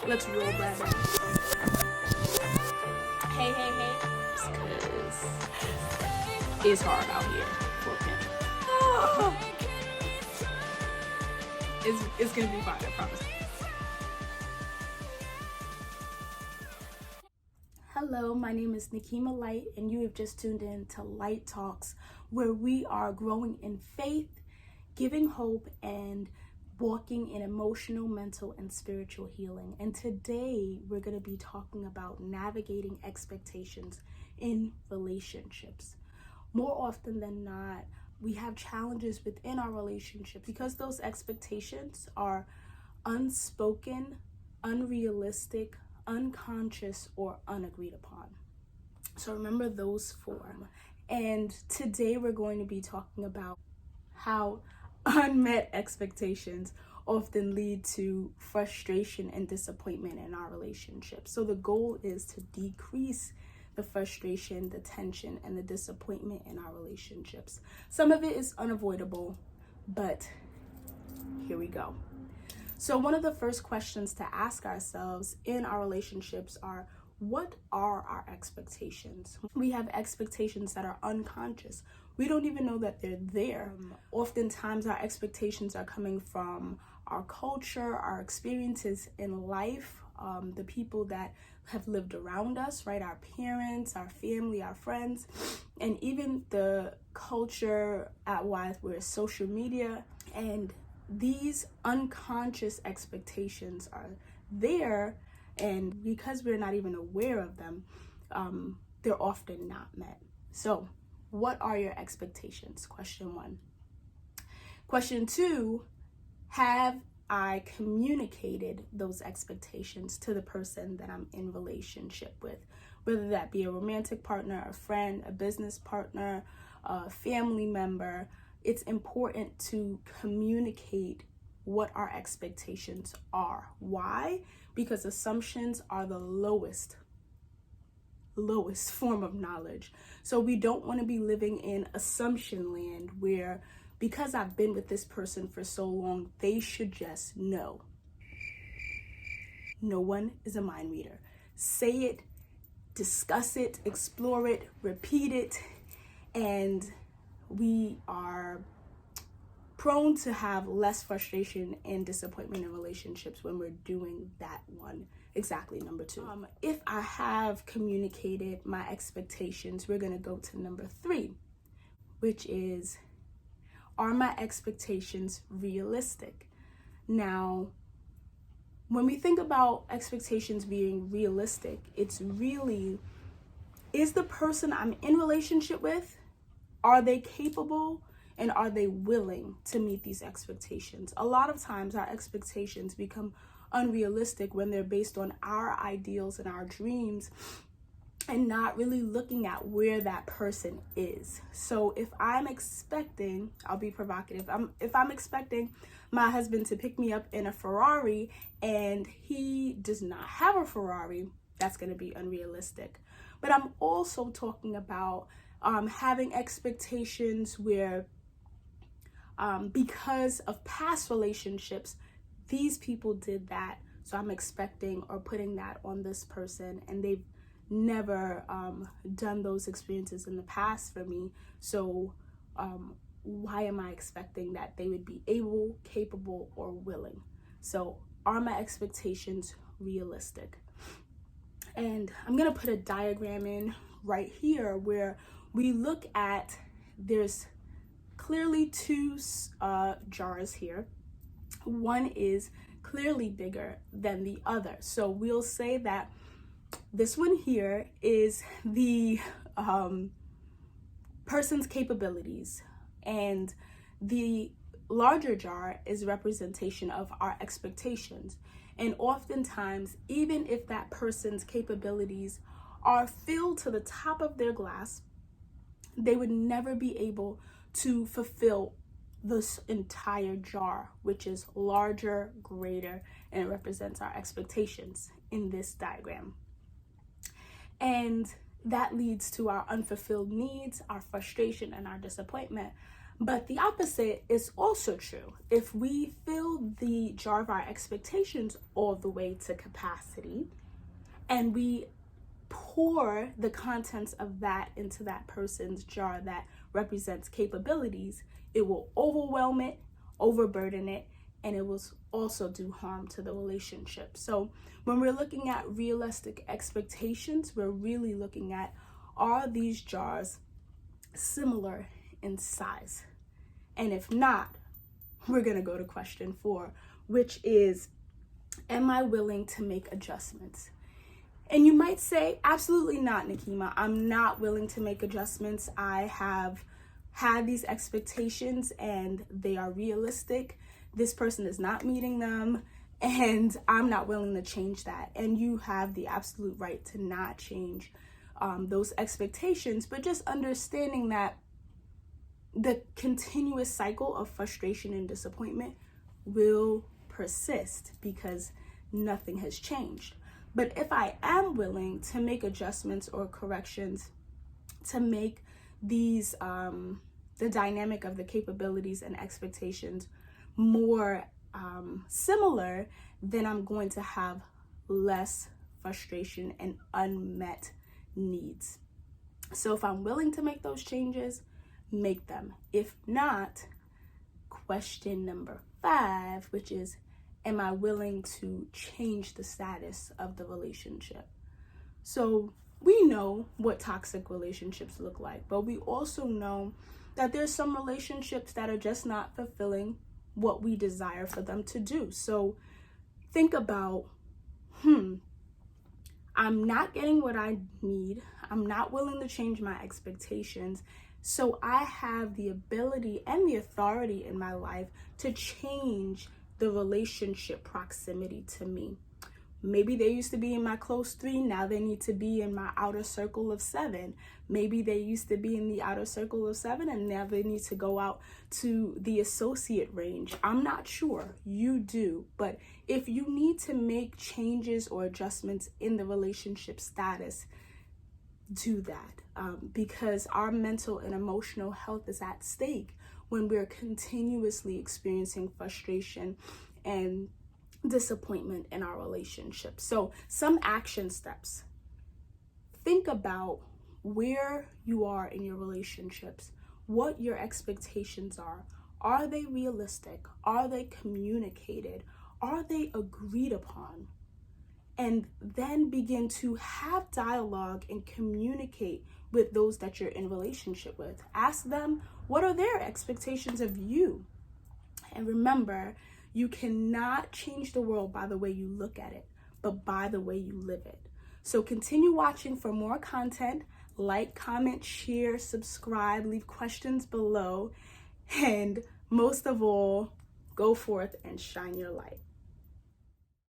Let's roll that out. Hey, because it's hard out here for a pimp. It's gonna be fine, I promise. Hello, my name is Nickeema Lyte, and you have just tuned in to Light Talks, where we are growing in faith, giving hope, and walking in emotional, mental, and spiritual healing. And today we're going to be talking about navigating expectations in relationships. More often than not, we have challenges within our relationships because those expectations are unspoken, unrealistic, unconscious, or unagreed upon. So remember those four. And today we're going to be talking about how unmet expectations often lead to frustration and disappointment in our relationships. So the goal is to decrease the frustration, the tension, and the disappointment in our relationships. Some of it is unavoidable, but here we go. So one of the first questions to ask ourselves in our relationships are, what are our expectations? We have expectations that are unconscious. We don't even know that they're there. Oftentimes our expectations are coming from our culture, our experiences in life, the people that have lived around us, right? Our parents, our family, our friends, and even the culture at wise where social media. And these unconscious expectations are there, and because we're not even aware of them, they're often not met. So what are your expectations? Question one. Question two, have I communicated those expectations to the person that I'm in relationship with? Whether that be a romantic partner, a friend, a business partner, a family member, it's important to communicate what our expectations are. Why? Because assumptions are the lowest form of knowledge. So we don't want to be living in assumption land where, because I've been with this person for so long, they should just know. No one is a mind reader. Say it, discuss it, explore it, repeat it, and we are prone to have less frustration and disappointment in relationships when we're doing that one. Exactly, number two. If I have communicated my expectations, we're going to go to number three, which is, are my expectations realistic? Now, when we think about expectations being realistic, it's really, is the person I'm in relationship with, are they capable and are they willing to meet these expectations? A lot of times our expectations become unrealistic when they're based on our ideals and our dreams and not really looking at where that person is. So if I'm expecting, I'll be provocative, if I'm expecting my husband to pick me up in a Ferrari and he does not have a Ferrari, that's going to be unrealistic. But I'm also talking about having expectations where because of past relationships, these people did that, so I'm expecting or putting that on this person, and they've never done those experiences in the past for me. So why am I expecting that they would be able, capable, or willing? So are my expectations realistic? And I'm gonna put a diagram in right here where we look at, there's clearly two jars here. One is clearly bigger than the other. So we'll say that this one here is the person's capabilities, and the larger jar is representation of our expectations. And oftentimes, even if that person's capabilities are filled to the top of their glass, they would never be able to fulfill this entire jar, which is larger, greater, and it represents our expectations in this diagram. And that leads to our unfulfilled needs, our frustration, and our disappointment. But the opposite is also true. If we fill the jar of our expectations all the way to capacity, and we pour the contents of that into that person's jar that represents capabilities, it will overwhelm it, overburden it, and it will also do harm to the relationship. So when we're looking at realistic expectations, we're really looking at, are these jars similar in size? And if not, we're going to go to question 4, which is, am I willing to make adjustments? And you might say, absolutely not, Nickeema. I'm not willing to make adjustments. I have had these expectations and they are realistic. This person is not meeting them, and I'm not willing to change that. And you have the absolute right to not change those expectations, but just understanding that the continuous cycle of frustration and disappointment will persist because nothing has changed. But if I am willing to make adjustments or corrections to make these, the dynamic of the capabilities and expectations more similar, then I'm going to have less frustration and unmet needs. So if I'm willing to make those changes, make them. If not, question number 5, which is, am I willing to change the status of the relationship? So we know what toxic relationships look like, but we also know that there's some relationships that are just not fulfilling what we desire for them to do. So think about, I'm not getting what I need. I'm not willing to change my expectations. So I have the ability and the authority in my life to change the relationship proximity to me. Maybe they used to be in my close 3, now they need to be in my outer circle of 7. Maybe they used to be in the outer circle of 7 and now they need to go out to the associate range. I'm not sure. You do. But if you need to make changes or adjustments in the relationship status, do that, because our mental and emotional health is at stake when we're continuously experiencing frustration and disappointment in our relationship. So some action steps. Think about where you are in your relationships, what your expectations are. Are they realistic? Are they communicated? Are they agreed upon? And then begin to have dialogue and communicate with those that you're in relationship with. Ask them, what are their expectations of you? And remember, you cannot change the world by the way you look at it, but by the way you live it. So continue watching for more content. Like, comment, share, subscribe, leave questions below. And most of all, go forth and shine your light.